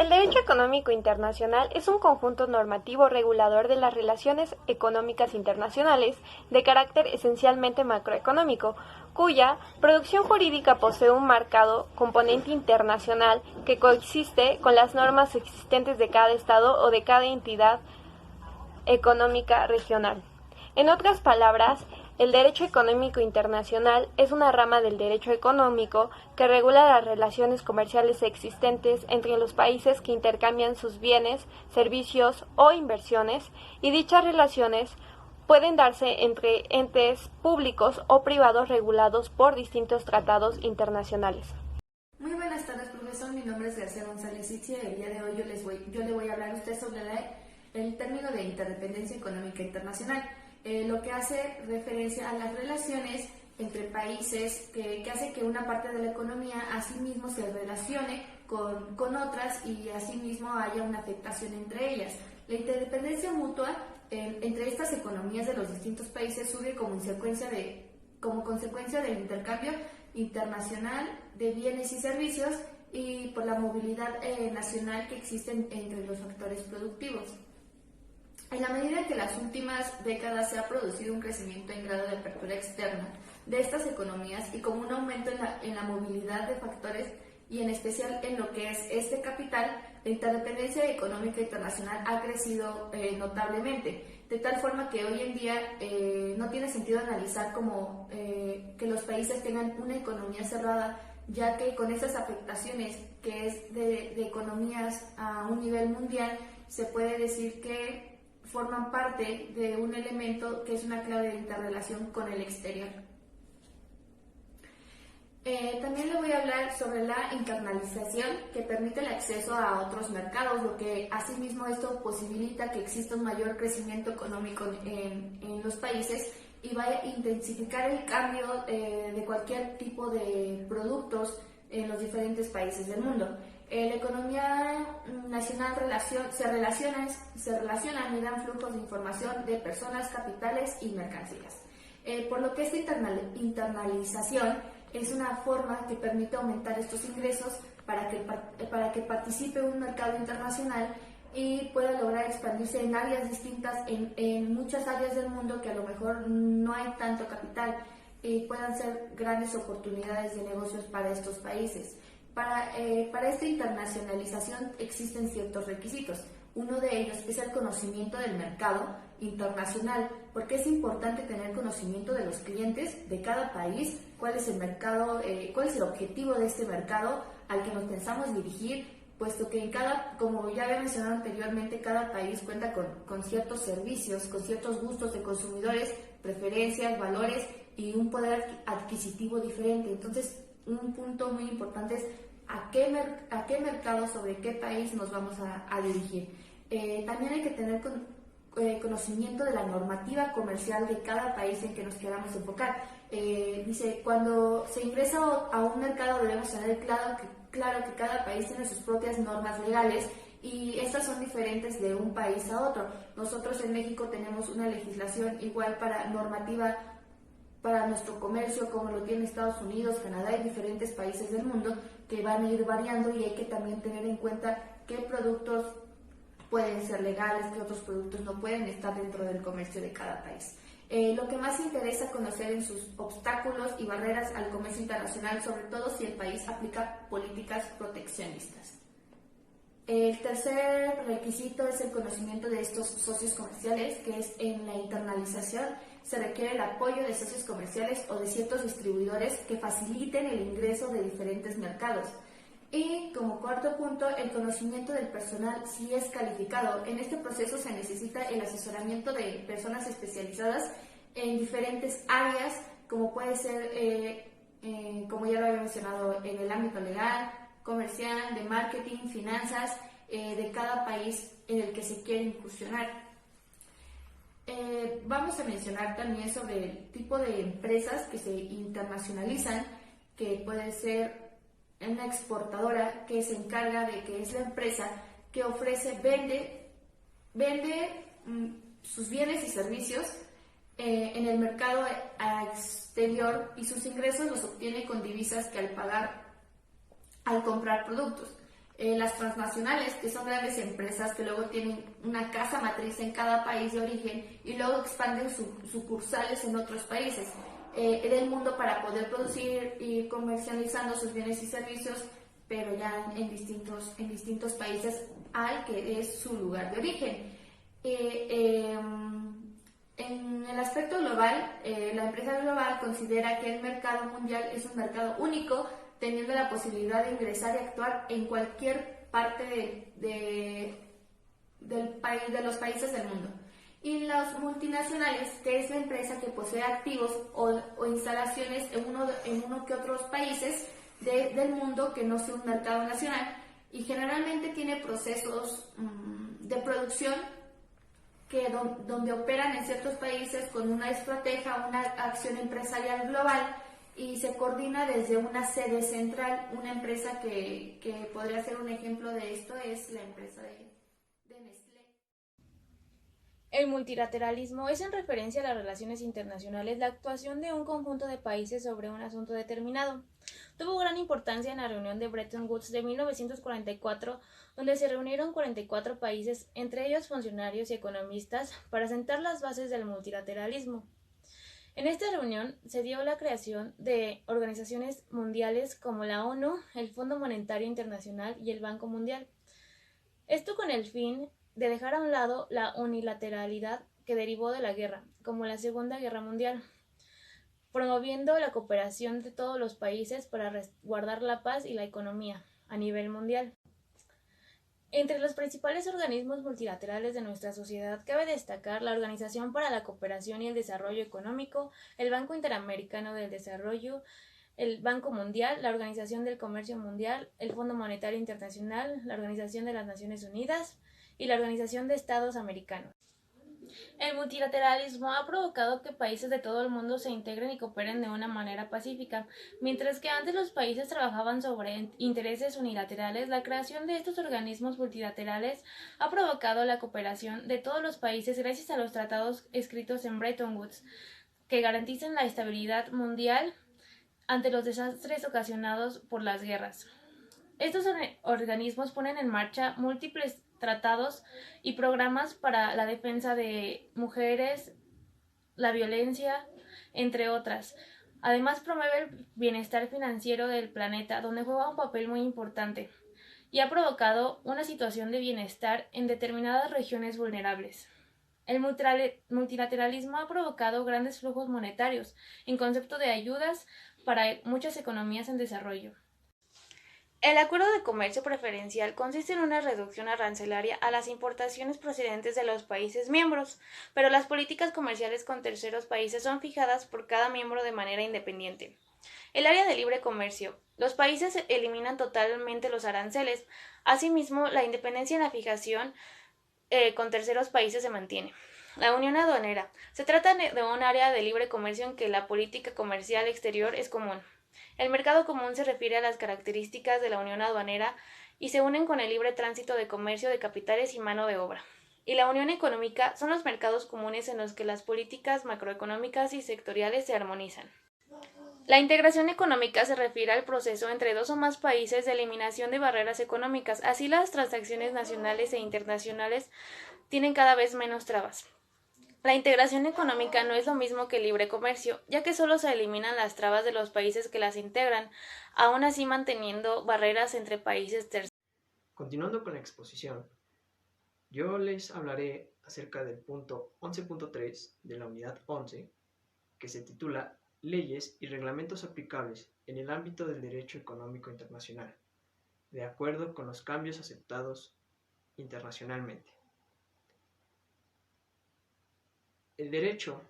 El derecho económico internacional es un conjunto normativo regulador de las relaciones económicas internacionales de carácter esencialmente macroeconómico, cuya producción jurídica posee un marcado componente internacional que coexiste con las normas existentes de cada Estado o de cada entidad económica regional. En otras palabras, el derecho económico internacional es una rama del derecho económico que regula las relaciones comerciales existentes entre los países que intercambian sus bienes, servicios o inversiones, y dichas relaciones pueden darse entre entes públicos o privados regulados por distintos tratados internacionales. Muy buenas tardes, profesor. Mi nombre es García González Itzia. El día de hoy yo le voy a hablar a usted sobre el término de interdependencia económica internacional. Lo que hace referencia a las relaciones entre países que hace que una parte de la economía asimismo se relacione con otras y asimismo haya una afectación entre ellas. La interdependencia mutua entre estas economías de los distintos países surge como consecuencia del intercambio internacional de bienes y servicios y por la movilidad nacional que existen entre los factores productivos. En la medida que en las últimas décadas se ha producido un crecimiento en grado de apertura externa de estas economías y como un aumento en la movilidad de factores y en especial en lo que es este capital, la interdependencia económica internacional ha crecido notablemente, de tal forma que hoy en día no tiene sentido analizar como que los países tengan una economía cerrada, ya que con esas afectaciones que es de economías a un nivel mundial, se puede decir que forman parte de un elemento que es una clave de interrelación con el exterior. También le voy a hablar sobre la internalización, que permite el acceso a otros mercados, lo que asimismo esto posibilita que exista un mayor crecimiento económico en los países y va a intensificar el cambio de cualquier tipo de productos en los diferentes países del mundo. La economía nacional se relacionan y dan flujos de información de personas, capitales y mercancías. Por lo que esta internalización es una forma que permite aumentar estos ingresos para que participe un mercado internacional y pueda lograr expandirse en áreas distintas, en muchas áreas del mundo que a lo mejor no hay tanto capital y puedan ser grandes oportunidades de negocios para estos países. Para esta internacionalización existen ciertos requisitos. Uno de ellos es el conocimiento del mercado internacional, porque es importante tener conocimiento de los clientes de cada país, cuál es el mercado, cuál es el objetivo de este mercado al que nos pensamos dirigir, puesto que como ya había mencionado anteriormente, cada país cuenta con ciertos servicios, con ciertos gustos de consumidores, preferencias, valores y un poder adquisitivo diferente. Entonces, un punto muy importante es a qué mercado, sobre qué país nos vamos a dirigir. También hay que tener conocimiento de la normativa comercial de cada país en que nos queramos enfocar. Dice, cuando se ingresa a un mercado debemos tener claro que cada país tiene sus propias normas legales y estas son diferentes de un país a otro. Nosotros en México tenemos una legislación igual normativa para nuestro comercio, como lo tiene Estados Unidos, Canadá y diferentes países del mundo, que van a ir variando y hay que también tener en cuenta qué productos pueden ser legales, qué otros productos no pueden estar dentro del comercio de cada país. Lo que más interesa conocer en sus obstáculos y barreras al comercio internacional, sobre todo si el país aplica políticas proteccionistas. El tercer requisito es el conocimiento de estos socios comerciales, que es en la internalización se requiere el apoyo de socios comerciales o de ciertos distribuidores que faciliten el ingreso de diferentes mercados. Y como cuarto punto, el conocimiento del personal si es calificado. En este proceso se necesita el asesoramiento de personas especializadas en diferentes áreas, como puede ser, como ya lo había mencionado, en el ámbito legal, comercial, de marketing, finanzas, de cada país en el que se quiere incursionar. Vamos a mencionar también sobre el tipo de empresas que se internacionalizan, que puede ser una exportadora que se encarga de que es la empresa que vende sus bienes y servicios en el mercado exterior y sus ingresos los obtiene con divisas que al comprar productos. Las transnacionales, que son grandes empresas que luego tienen una casa matriz en cada país de origen y luego expanden sucursales en otros países del mundo para poder producir y comercializando sus bienes y servicios, pero ya en distintos países al que es su lugar de origen. En el aspecto global, la empresa global considera que el mercado mundial es un mercado único, teniendo la posibilidad de ingresar y actuar en cualquier parte del país, de los países del mundo. Y las multinacionales, que es la empresa que posee activos o instalaciones en uno que otros países del mundo que no sea un mercado nacional, y generalmente tiene procesos de producción donde operan en ciertos países con una estrategia, una acción empresarial global, y se coordina desde una sede central. Una empresa que podría ser un ejemplo de esto es la empresa de Nestlé. El multilateralismo es, en referencia a las relaciones internacionales, la actuación de un conjunto de países sobre un asunto determinado. Tuvo gran importancia en la reunión de Bretton Woods de 1944, donde se reunieron 44 países, entre ellos funcionarios y economistas, para sentar las bases del multilateralismo. En esta reunión se dio la creación de organizaciones mundiales como la ONU, el Fondo Monetario Internacional y el Banco Mundial. Esto con el fin de dejar a un lado la unilateralidad que derivó de la guerra, como la Segunda Guerra Mundial, promoviendo la cooperación de todos los países para resguardar la paz y la economía a nivel mundial. Entre los principales organismos multilaterales de nuestra sociedad cabe destacar la Organización para la Cooperación y el Desarrollo Económico, el Banco Interamericano del Desarrollo, el Banco Mundial, la Organización del Comercio Mundial, el Fondo Monetario Internacional, la Organización de las Naciones Unidas y la Organización de Estados Americanos. El multilateralismo ha provocado que países de todo el mundo se integren y cooperen de una manera pacífica. Mientras que antes los países trabajaban sobre intereses unilaterales, la creación de estos organismos multilaterales ha provocado la cooperación de todos los países gracias a los tratados escritos en Bretton Woods, que garantizan la estabilidad mundial ante los desastres ocasionados por las guerras. Estos organismos ponen en marcha múltiples tratados y programas para la defensa de mujeres, la violencia, entre otras. Además, promueve el bienestar financiero del planeta, donde juega un papel muy importante, y ha provocado una situación de bienestar en determinadas regiones vulnerables. El multilateralismo ha provocado grandes flujos monetarios en concepto de ayudas para muchas economías en desarrollo. El acuerdo de comercio preferencial consiste en una reducción arancelaria a las importaciones procedentes de los países miembros, pero las políticas comerciales con terceros países son fijadas por cada miembro de manera independiente. El área de libre comercio. Los países eliminan totalmente los aranceles. Asimismo, la independencia en la fijación con terceros países se mantiene. La unión aduanera. Se trata de un área de libre comercio en que la política comercial exterior es común. El mercado común se refiere a las características de la unión aduanera y se unen con el libre tránsito de comercio de capitales y mano de obra. Y la unión económica son los mercados comunes en los que las políticas macroeconómicas y sectoriales se armonizan. La integración económica se refiere al proceso entre dos o más países de eliminación de barreras económicas. Así, las transacciones nacionales e internacionales tienen cada vez menos trabas. La integración económica no es lo mismo que el libre comercio, ya que solo se eliminan las trabas de los países que las integran, aún así manteniendo barreras entre países terceros. Continuando con la exposición, yo les hablaré acerca del punto 11.3 de la unidad 11, que se titula Leyes y reglamentos aplicables en el ámbito del derecho económico internacional, de acuerdo con los cambios aceptados internacionalmente. El derecho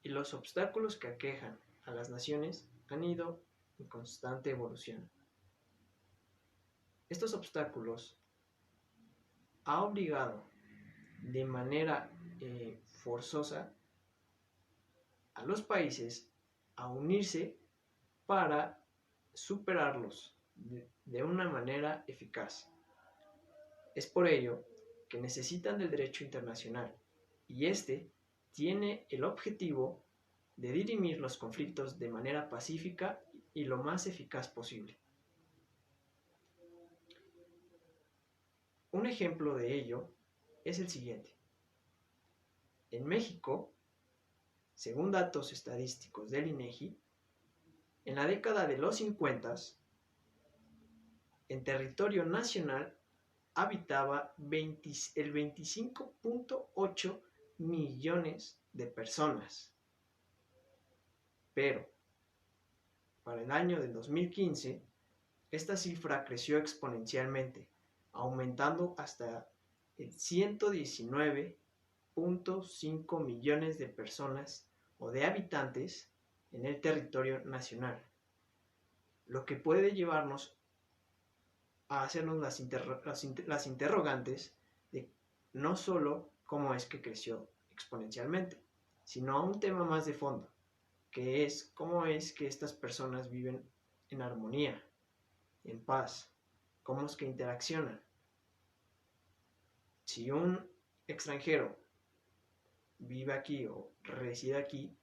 y los obstáculos que aquejan a las naciones han ido en constante evolución. Estos obstáculos han obligado de manera forzosa a los países a unirse para superarlos de una manera eficaz. Es por ello que necesitan del derecho internacional, y este tiene el objetivo de dirimir los conflictos de manera pacífica y lo más eficaz posible. Un ejemplo de ello es el siguiente. En México, según datos estadísticos del INEGI, en la década de los 50, en territorio nacional habitaba el 25.8 millones de personas. Pero para el año del 2015, esta cifra creció exponencialmente, aumentando hasta el 119.5 millones de personas o de habitantes en el territorio nacional, lo que puede llevarnos a hacernos las interrogantes de no solo cómo es que creció exponencialmente, sino a un tema más de fondo, que es cómo es que estas personas viven en armonía, en paz, cómo es que interaccionan. Si un extranjero vive aquí o reside aquí,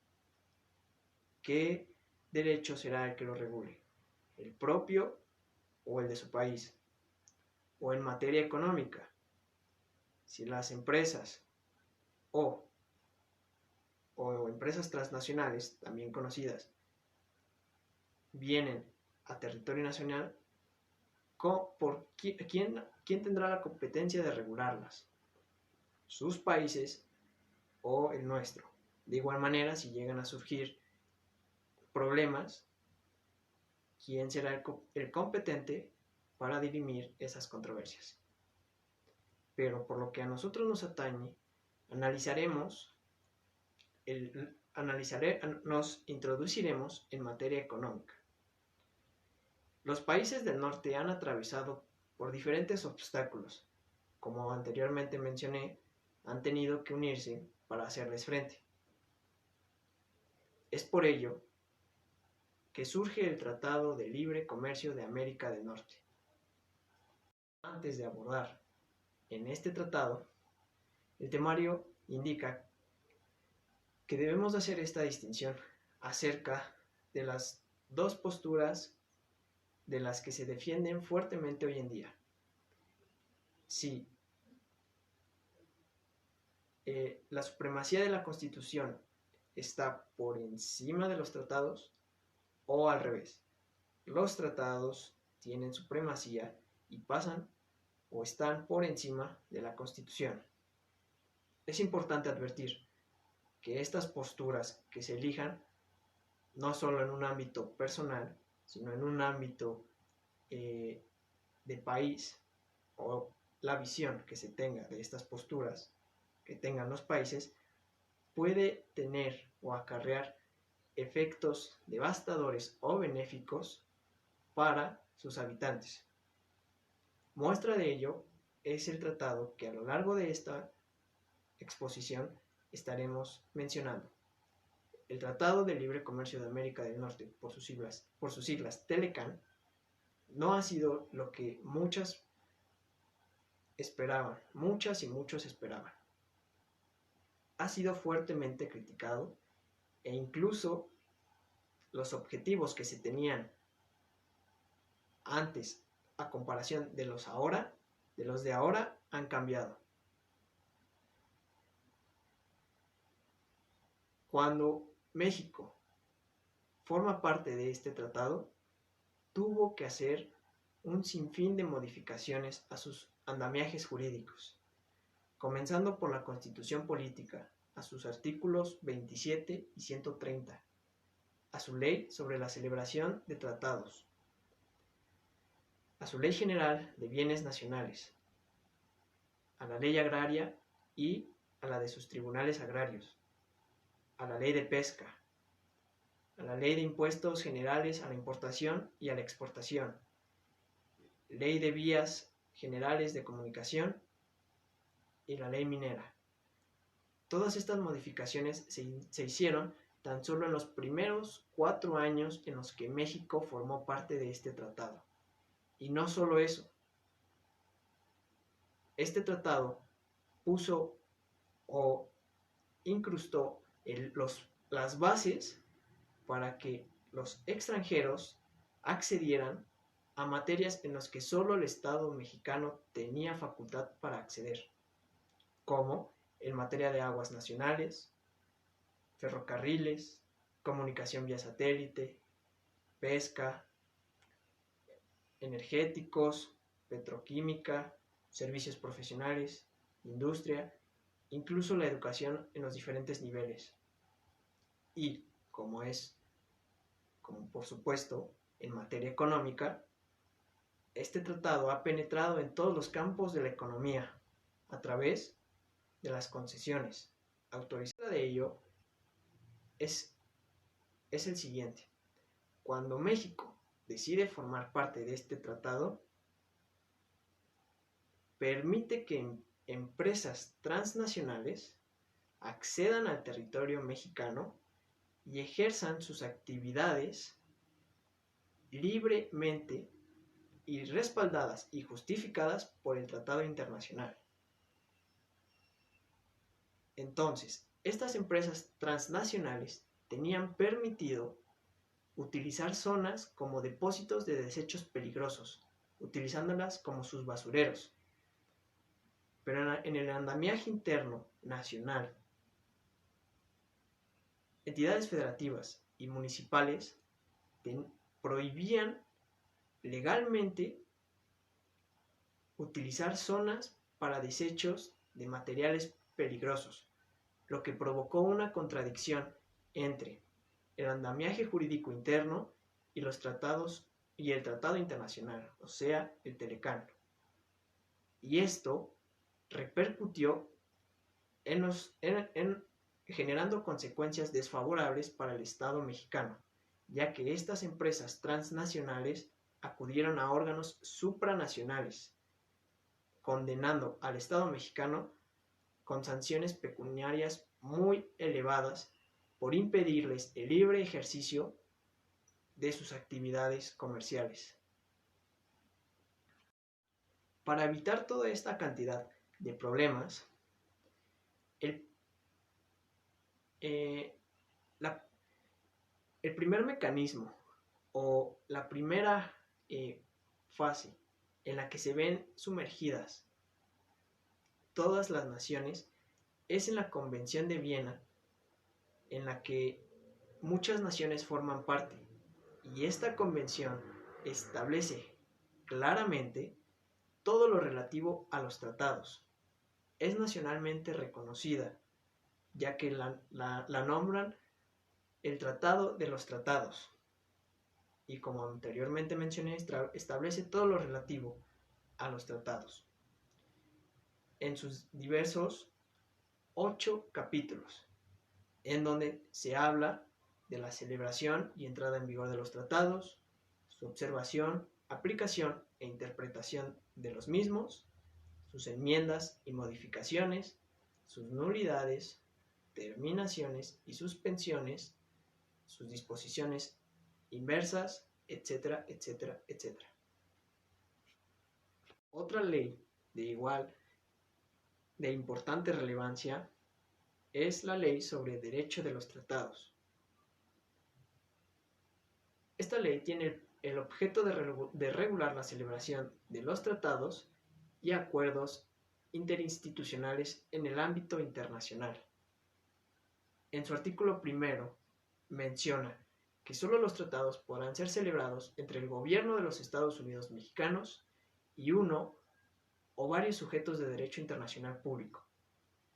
¿qué derecho será el que lo regule? ¿El propio o el de su país? O en materia económica, si las empresas o empresas transnacionales, también conocidas, vienen a territorio nacional, ¿quién tendrá la competencia de regularlas? ¿Sus países o el nuestro? De igual manera, si llegan a surgir problemas, ¿quién será el competente para dirimir esas controversias? Pero por lo que a nosotros nos atañe, nos introduciremos en materia económica. Los países del norte han atravesado por diferentes obstáculos. Como anteriormente mencioné, han tenido que unirse para hacerles frente. Es por ello que surge el Tratado de Libre Comercio de América del Norte. Antes de abordar en este tratado, el temario indica que debemos hacer esta distinción acerca de las dos posturas de las que se defienden fuertemente hoy en día. Si la supremacía de la Constitución está por encima de los tratados o al revés. Los tratados tienen supremacía y pasan o están por encima de la Constitución. Es importante advertir que estas posturas que se elijan, no solo en un ámbito personal, sino en un ámbito de país, o la visión que se tenga de estas posturas que tengan los países, puede tener o acarrear efectos devastadores o benéficos para sus habitantes. Muestra de ello es el tratado que a lo largo de esta exposición estaremos mencionando. El Tratado de Libre Comercio de América del Norte, por sus siglas TELECAN, no ha sido lo que muchas y muchos esperaban. Ha sido fuertemente criticado e incluso los objetivos que se tenían antes a comparación de los de ahora han cambiado. Cuando México forma parte de este tratado, tuvo que hacer un sinfín de modificaciones a sus andamiajes jurídicos, comenzando por la Constitución Política, a sus artículos 27 y 130, a su Ley sobre la celebración de tratados, a su Ley General de Bienes Nacionales, a la Ley Agraria y a la de sus tribunales agrarios, a la Ley de Pesca, a la Ley de Impuestos Generales a la Importación y a la Exportación, Ley de Vías Generales de Comunicación y la Ley Minera. Todas estas modificaciones se hicieron tan solo en los primeros 4 años en los que México formó parte de este tratado. Y no solo eso, este tratado puso o incrustó las bases para que los extranjeros accedieran a materias en las que solo el Estado mexicano tenía facultad para acceder, como en materia de aguas nacionales, ferrocarriles, comunicación vía satélite, pesca, energéticos, petroquímica, servicios profesionales, industria, incluso la educación en los diferentes niveles. Y, como por supuesto, en materia económica, este tratado ha penetrado en todos los campos de la economía a través de las concesiones. Autorizada de ello es el siguiente. Cuando México decide formar parte de este tratado, permite que empresas transnacionales accedan al territorio mexicano y ejerzan sus actividades libremente y respaldadas y justificadas por el tratado internacional. Entonces, estas empresas transnacionales tenían permitido utilizar zonas como depósitos de desechos peligrosos, utilizándolas como sus basureros. Pero en el andamiaje interno nacional, entidades federativas y municipales prohibían legalmente utilizar zonas para desechos de materiales peligrosos, lo que provocó una contradicción entre el andamiaje jurídico interno y los tratados y el tratado internacional, o sea, el Telecán. Y esto repercutió generando consecuencias desfavorables para el Estado mexicano, ya que estas empresas transnacionales acudieron a órganos supranacionales, condenando al Estado mexicano con sanciones pecuniarias muy elevadas por impedirles el libre ejercicio de sus actividades comerciales. Para evitar toda esta cantidad de problemas, el primer mecanismo o la primera fase en la que se ven sumergidas todas las naciones es en la Convención de Viena, en la que muchas naciones forman parte, y esta convención establece claramente todo lo relativo a los tratados. Es nacionalmente reconocida, ya que la nombran el Tratado de los Tratados, y como anteriormente mencioné, establece todo lo relativo a los tratados en sus diversos 8 capítulos, en donde se habla de la celebración y entrada en vigor de los tratados, su observación, aplicación e interpretación de los mismos, sus enmiendas y modificaciones, sus nulidades, terminaciones y suspensiones, sus disposiciones inversas, etcétera, etcétera, etcétera. Otra ley de importante relevancia es la Ley sobre Derecho de los Tratados. Esta ley tiene el objeto de regular la celebración de los tratados y acuerdos interinstitucionales en el ámbito internacional. En su artículo primero menciona que solo los tratados podrán ser celebrados entre el gobierno de los Estados Unidos mexicanos y uno o varios sujetos de derecho internacional público.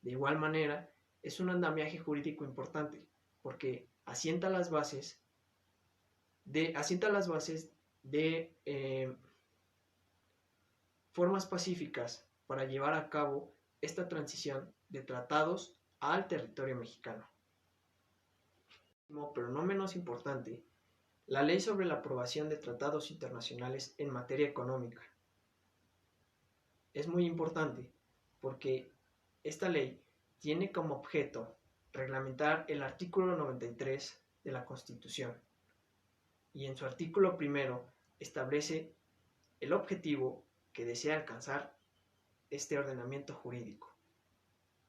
De igual manera, es un andamiaje jurídico importante porque asienta las bases de formas pacíficas para llevar a cabo esta transición de tratados al territorio mexicano. Pero no menos importante, la ley sobre la aprobación de tratados internacionales en materia económica. Es muy importante porque esta ley tiene como objeto reglamentar el artículo 93 de la Constitución, y en su artículo primero establece el objetivo que desea alcanzar este ordenamiento jurídico,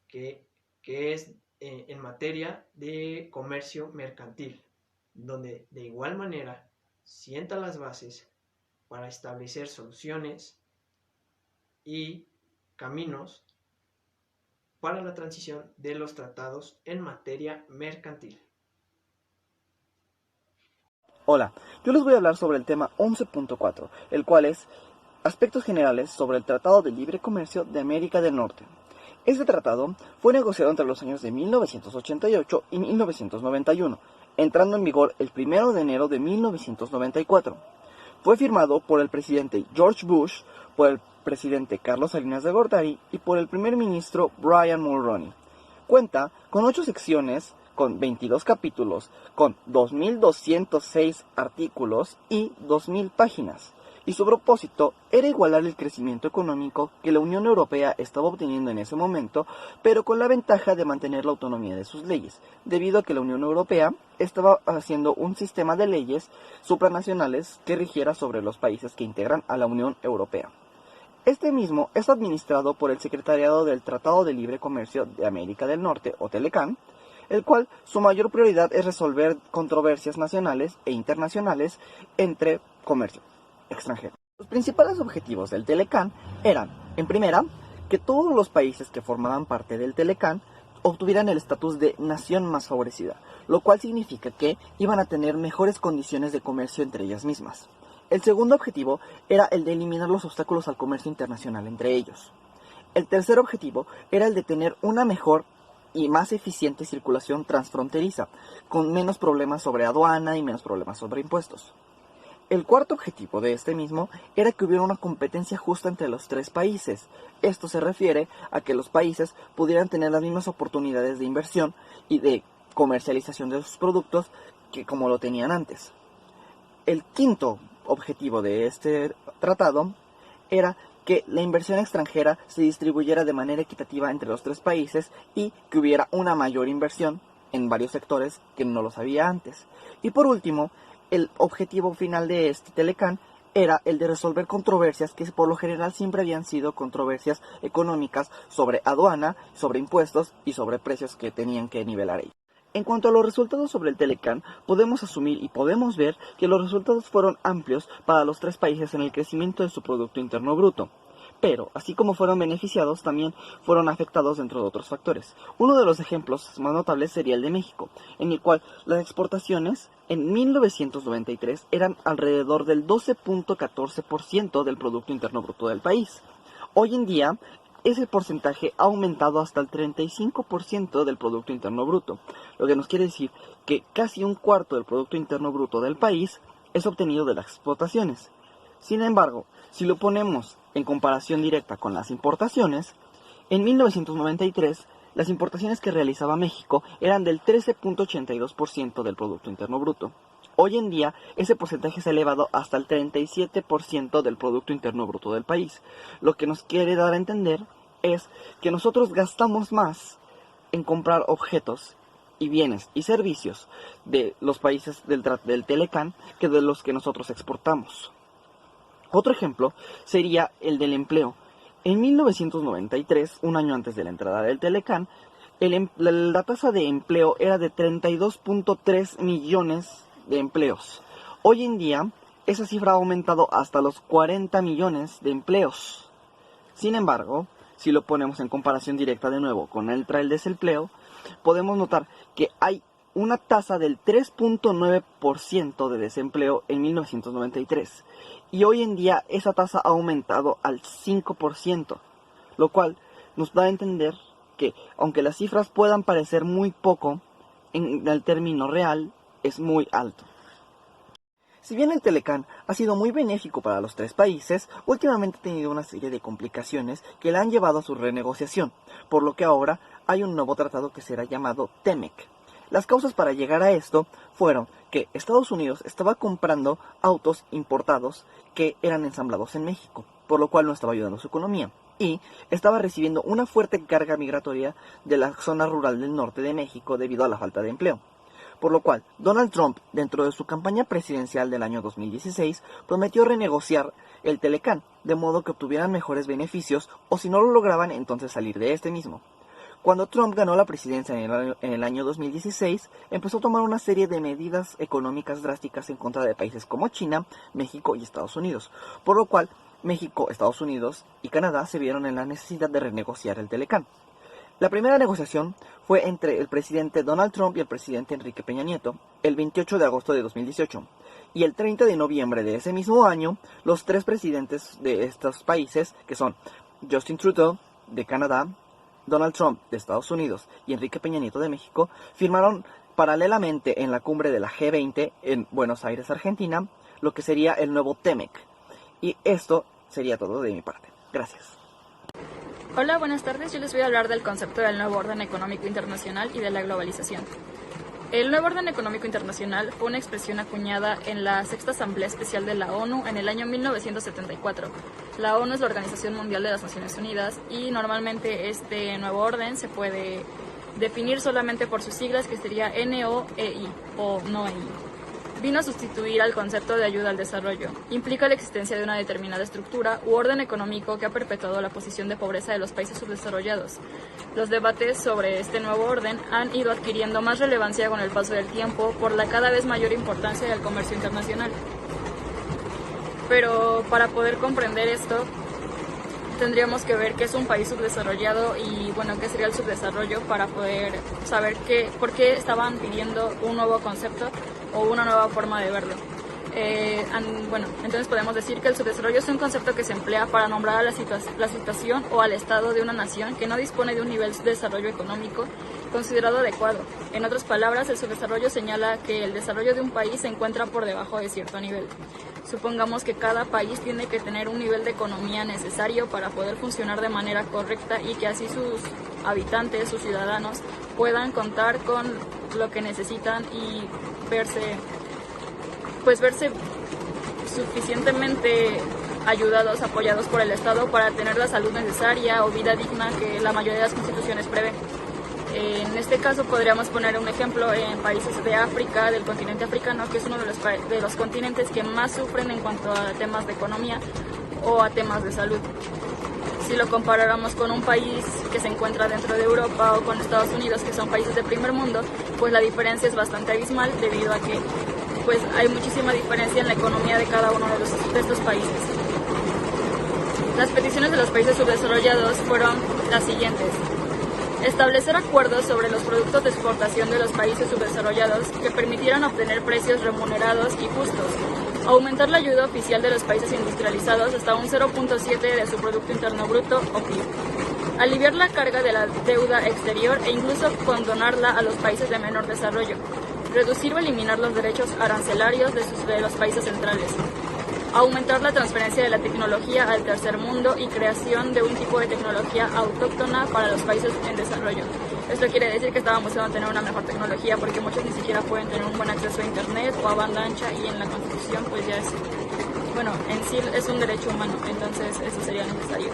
que es en materia de comercio mercantil, donde de igual manera sienta las bases para establecer soluciones y caminos para la transición de los tratados en materia mercantil. Hola, yo les voy a hablar sobre el tema 11.4, el cual es aspectos generales sobre el Tratado de Libre Comercio de América del Norte. Este tratado fue negociado entre los años de 1988 y 1991, entrando en vigor el 1 de enero de 1994. Fue firmado por el presidente George Bush, por el presidente Carlos Salinas de Gortari y por el primer ministro Brian Mulroney. Cuenta con 8 secciones, con 22 capítulos, con 2.206 artículos y 2.000 páginas. Y su propósito era igualar el crecimiento económico que la Unión Europea estaba obteniendo en ese momento, pero con la ventaja de mantener la autonomía de sus leyes, debido a que la Unión Europea estaba haciendo un sistema de leyes supranacionales que rigiera sobre los países que integran a la Unión Europea. Este mismo es administrado por el Secretariado del Tratado de Libre Comercio de América del Norte, o TELECAN, el cual su mayor prioridad es resolver controversias nacionales e internacionales entre comercio extranjero. Los principales objetivos del TELECAN eran, en primera, que todos los países que formaban parte del TELECAN obtuvieran el estatus de nación más favorecida, lo cual significa que iban a tener mejores condiciones de comercio entre ellas mismas. El segundo objetivo era el de eliminar los obstáculos al comercio internacional entre ellos. El tercer objetivo era el de tener una mejor y más eficiente circulación transfronteriza, con menos problemas sobre aduana y menos problemas sobre impuestos. El cuarto objetivo de este mismo era que hubiera una competencia justa entre los 3 países. Esto se refiere a que los países pudieran tener las mismas oportunidades de inversión y de comercialización de sus productos que como lo tenían antes. El quinto objetivo de este tratado era que la inversión extranjera se distribuyera de manera equitativa entre los 3 países y que hubiera una mayor inversión en varios sectores que no lo había antes. Y por último, el objetivo final de este TELECAN era el de resolver controversias que por lo general siempre habían sido controversias económicas sobre aduana, sobre impuestos y sobre precios que tenían que nivelar ellos. En cuanto a los resultados sobre el TELECAN, podemos asumir y podemos ver que los resultados fueron amplios para los 3 países en el crecimiento de su Producto Interno Bruto. Pero, así como fueron beneficiados, también fueron afectados dentro de otros factores. Uno de los ejemplos más notables sería el de México, en el cual las exportaciones en 1993 eran alrededor del 12.14% del Producto Interno Bruto del país. Hoy en día, ese porcentaje ha aumentado hasta el 35% del Producto Interno Bruto, lo que nos quiere decir que casi un cuarto del Producto Interno Bruto del país es obtenido de las exportaciones. Sin embargo, si lo ponemos en comparación directa con las importaciones, en 1993 las importaciones que realizaba México eran del 13.82% del Producto Interno Bruto. Hoy en día, ese porcentaje se ha elevado hasta el 37% del Producto Interno Bruto del país. Lo que nos quiere dar a entender es que nosotros gastamos más en comprar objetos y bienes y servicios de los países del TELECAN que de los que nosotros exportamos. Otro ejemplo sería el del empleo. En 1993, un año antes de la entrada del TELECAN, la tasa de empleo era de 32.3 millones de empleos. Hoy en día, esa cifra ha aumentado hasta los 40 millones de empleos. Sin embargo, si lo ponemos en comparación directa de nuevo con el desempleo, podemos notar que hay una tasa del 3.9% de desempleo en 1993 y hoy en día esa tasa ha aumentado al 5%, lo cual nos da a entender que aunque las cifras puedan parecer muy poco, en el término real es muy alto. Si bien el TELECAN ha sido muy benéfico para los 3 países, últimamente ha tenido una serie de complicaciones que la han llevado a su renegociación, por lo que ahora hay un nuevo tratado que será llamado TEMEC. Las causas para llegar a esto fueron que Estados Unidos estaba comprando autos importados que eran ensamblados en México, por lo cual no estaba ayudando a su economía, y estaba recibiendo una fuerte carga migratoria de la zona rural del norte de México debido a la falta de empleo. Por lo cual, Donald Trump, dentro de su campaña presidencial del año 2016, prometió renegociar el TELECAN, de modo que obtuvieran mejores beneficios, o si no lo lograban, entonces salir de este mismo. Cuando Trump ganó la presidencia en el año 2016, empezó a tomar una serie de medidas económicas drásticas en contra de países como China, México y Estados Unidos, por lo cual México, Estados Unidos y Canadá se vieron en la necesidad de renegociar el Telecán. La primera negociación fue entre el presidente Donald Trump y el presidente Enrique Peña Nieto el 28 de agosto de 2018, y el 30 de noviembre de ese mismo año, los tres presidentes de estos países, que son Justin Trudeau de Canadá, Donald Trump de Estados Unidos y Enrique Peña Nieto de México, firmaron paralelamente en la cumbre de la G20 en Buenos Aires, Argentina, lo que sería el nuevo TEMEC. Y esto sería todo de mi parte. Gracias. Hola, buenas tardes. Yo les voy a hablar del concepto del nuevo orden económico internacional y de la globalización. El nuevo orden económico internacional fue una expresión acuñada en la Sexta Asamblea Especial de la ONU en el año 1974. La ONU es la Organización Mundial de las Naciones Unidas y normalmente este nuevo orden se puede definir solamente por sus siglas, que sería NOEI o NOEI. Vino a sustituir al concepto de ayuda al desarrollo. Implica la existencia de una determinada estructura u orden económico que ha perpetuado la posición de pobreza de los países subdesarrollados. Los debates sobre este nuevo orden han ido adquiriendo más relevancia con el paso del tiempo por la cada vez mayor importancia del comercio internacional. Pero para poder comprender esto, tendríamos que ver qué es un país subdesarrollado y, qué sería el subdesarrollo para poder saber por qué estaban pidiendo un nuevo concepto o una nueva forma de verlo. Entonces podemos decir que el subdesarrollo es un concepto que se emplea para nombrar a la situación o al estado de una nación que no dispone de un nivel de desarrollo económico considerado adecuado. En otras palabras, el subdesarrollo señala que el desarrollo de un país se encuentra por debajo de cierto nivel. Supongamos que cada país tiene que tener un nivel de economía necesario para poder funcionar de manera correcta y que así sus habitantes, sus ciudadanos, puedan contar con lo que necesitan y verse suficientemente ayudados, apoyados por el Estado para tener la salud necesaria o vida digna que la mayoría de las constituciones prevé. En este caso podríamos poner un ejemplo en países de África, del continente africano, que es uno de los continentes que más sufren en cuanto a temas de economía o a temas de salud. Si lo comparáramos con un país que se encuentra dentro de Europa o con Estados Unidos, que son países de primer mundo, pues la diferencia es bastante abismal debido a que hay muchísima diferencia en la economía de cada uno de estos países. Las peticiones de los países subdesarrollados fueron las siguientes: establecer acuerdos sobre los productos de exportación de los países subdesarrollados que permitieran obtener precios remunerados y justos, aumentar la ayuda oficial de los países industrializados hasta un 0.7 de su Producto Interno Bruto o PIB, aliviar la carga de la deuda exterior e incluso condonarla a los países de menor desarrollo, reducir o eliminar los derechos arancelarios de los países centrales, aumentar la transferencia de la tecnología al tercer mundo y creación de un tipo de tecnología autóctona para los países en desarrollo. Esto quiere decir que estábamos buscando tener una mejor tecnología porque muchos ni siquiera pueden tener un buen acceso a internet o a banda ancha, y en la Constitución ya es, en sí es un derecho humano, entonces eso sería necesario.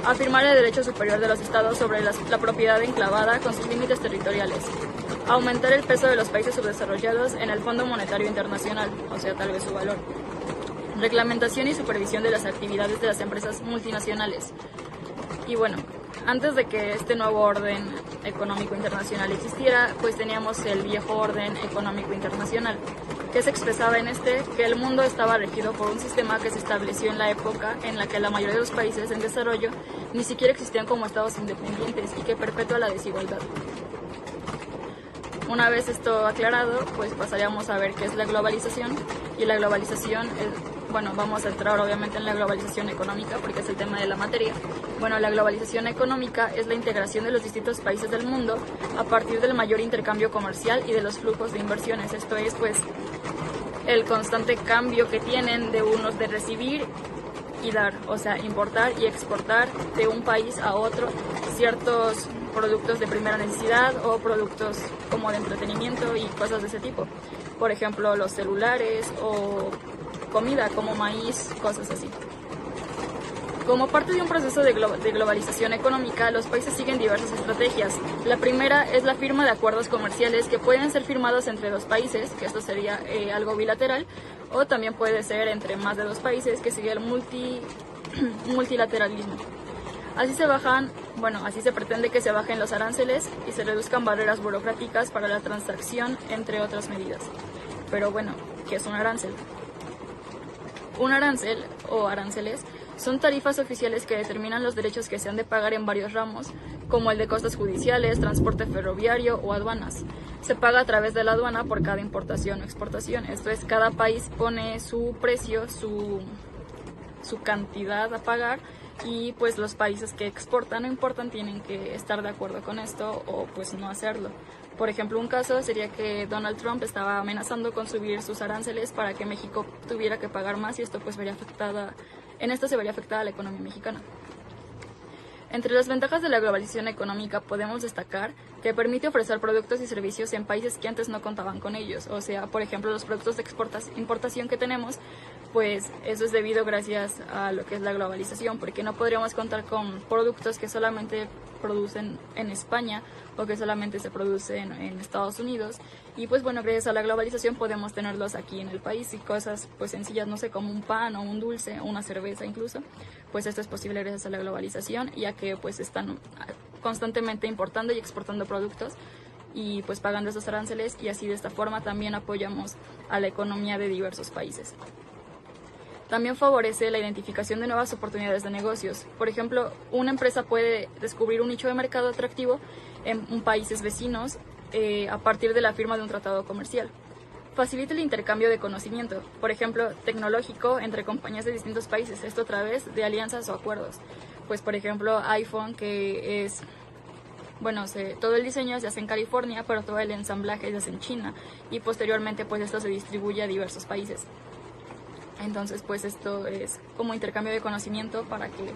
Afirmar el derecho superior de los estados sobre la propiedad enclavada con sus límites territoriales. Aumentar el peso de los países subdesarrollados en el Fondo Monetario Internacional, tal vez su valor. Reglamentación y supervisión de las actividades de las empresas multinacionales. Y antes de que este nuevo orden económico internacional existiera, teníamos el viejo orden económico internacional, que se expresaba en que el mundo estaba regido por un sistema que se estableció en la época en la que la mayoría de los países en desarrollo ni siquiera existían como estados independientes y que perpetúa la desigualdad. Una vez esto aclarado, pasaríamos a ver qué es la globalización, y la globalización vamos a entrar obviamente en la globalización económica porque es el tema de la materia. La globalización económica es la integración de los distintos países del mundo a partir del mayor intercambio comercial y de los flujos de inversiones. Esto es el constante cambio que tienen de unos de recibir y dar, importar y exportar de un país a otro ciertos productos de primera necesidad o productos como de entretenimiento y cosas de ese tipo. Por ejemplo, los celulares o comida como maíz, cosas así. Como parte de un proceso de globalización económica, los países siguen diversas estrategias. La primera es la firma de acuerdos comerciales que pueden ser firmados entre dos países, que esto sería algo bilateral, o también puede ser entre más de dos países, que sería el multilateralismo. Así se Bueno, así se pretende que se bajen los aranceles y se reduzcan barreras burocráticas para la transacción, entre otras medidas. Pero bueno, ¿qué es un arancel? Un arancel o aranceles son tarifas oficiales que determinan los derechos que se han de pagar en varios ramos, como el de costas judiciales, transporte ferroviario o aduanas. Se paga a través de la aduana por cada importación o exportación. Esto es, cada país pone su precio, su cantidad a pagar, y pues los países que exportan o importan tienen que estar de acuerdo con esto o pues no hacerlo. Por ejemplo, un caso sería que Donald Trump estaba amenazando con subir sus aranceles para que México tuviera que pagar más, y esto pues se vería afectada la economía mexicana. Entre las ventajas de la globalización económica podemos destacar que permite ofrecer productos y servicios en países que antes no contaban con ellos. O sea, por ejemplo, los productos de importación que tenemos, pues eso es debido gracias a lo que es la globalización, porque no podríamos contar con productos que solamente producen en España o que solamente se producen en Estados Unidos, y pues bueno, gracias a la globalización podemos tenerlos aquí en el país, y cosas pues sencillas, no sé, como un pan o un dulce o una cerveza incluso, pues esto es posible gracias a la globalización, ya que pues están constantemente importando y exportando productos y pues pagando esos aranceles, y así de esta forma también apoyamos a la economía de diversos países. También favorece la identificación de nuevas oportunidades de negocios. Por ejemplo, una empresa puede descubrir un nicho de mercado atractivo en países vecinos a partir de la firma de un tratado comercial. Facilita el intercambio de conocimiento, por ejemplo, tecnológico entre compañías de distintos países, esto a través de alianzas o acuerdos. Pues por ejemplo, iPhone, que es, bueno, todo el diseño se hace en California, pero todo el ensamblaje se hace en China, y posteriormente pues esto se distribuye a diversos países. Entonces pues esto es como intercambio de conocimiento para que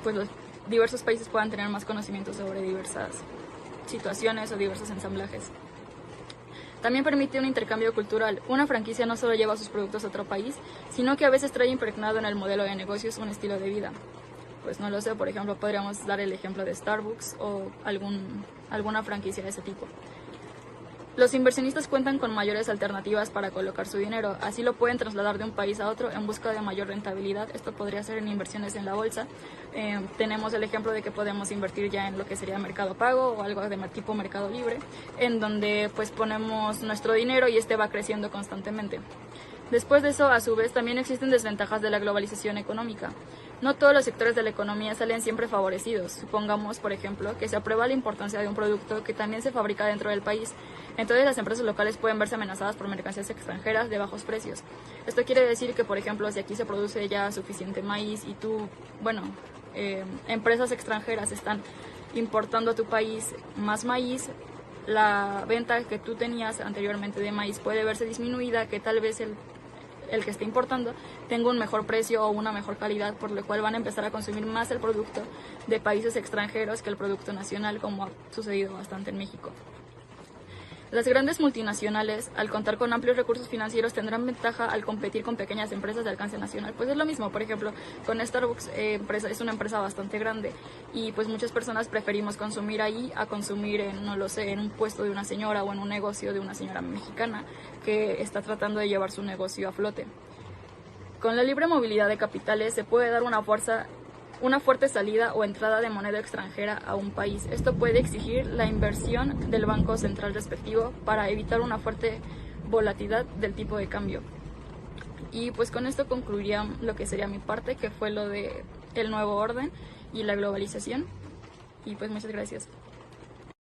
pues los diversos países puedan tener más conocimiento sobre diversas situaciones o diversos ensamblajes. También permite un intercambio cultural. Una franquicia no solo lleva sus productos a otro país, sino que a veces trae impregnado en el modelo de negocios un estilo de vida. Pues no lo sé, por ejemplo, podríamos dar el ejemplo de Starbucks o alguna franquicia de ese tipo. Los inversionistas cuentan con mayores alternativas para colocar su dinero, así lo pueden trasladar de un país a otro en busca de mayor rentabilidad. Esto podría ser en inversiones en la bolsa. Tenemos el ejemplo de que podemos invertir ya en lo que sería Mercado Pago o algo de tipo Mercado Libre, en donde pues ponemos nuestro dinero y este va creciendo constantemente. Después de eso, a su vez, también existen desventajas de la globalización económica. No todos los sectores de la economía salen siempre favorecidos. Supongamos, por ejemplo, que se aprueba la importancia de un producto que también se fabrica dentro del país. Entonces las empresas locales pueden verse amenazadas por mercancías extranjeras de bajos precios. Esto quiere decir que, por ejemplo, si aquí se produce ya suficiente maíz y empresas extranjeras están importando a tu país más maíz, la venta que tú tenías anteriormente de maíz puede verse disminuida, que tal vez el que esté importando tenga un mejor precio o una mejor calidad, por lo cual van a empezar a consumir más el producto de países extranjeros que el producto nacional, como ha sucedido bastante en México. Las grandes multinacionales, al contar con amplios recursos financieros, tendrán ventaja al competir con pequeñas empresas de alcance nacional. Pues es lo mismo, por ejemplo, con Starbucks, es una empresa bastante grande, y pues muchas personas preferimos consumir ahí a consumir en un puesto de una señora o en un negocio de una señora mexicana que está tratando de llevar su negocio a flote. Con la libre movilidad de capitales se puede dar una fuerte salida o entrada de moneda extranjera a un país. Esto puede exigir la inversión del banco central respectivo para evitar una fuerte volatilidad del tipo de cambio. Y pues con esto concluiría lo que sería mi parte, que fue lo de el nuevo orden y la globalización. Y pues muchas gracias.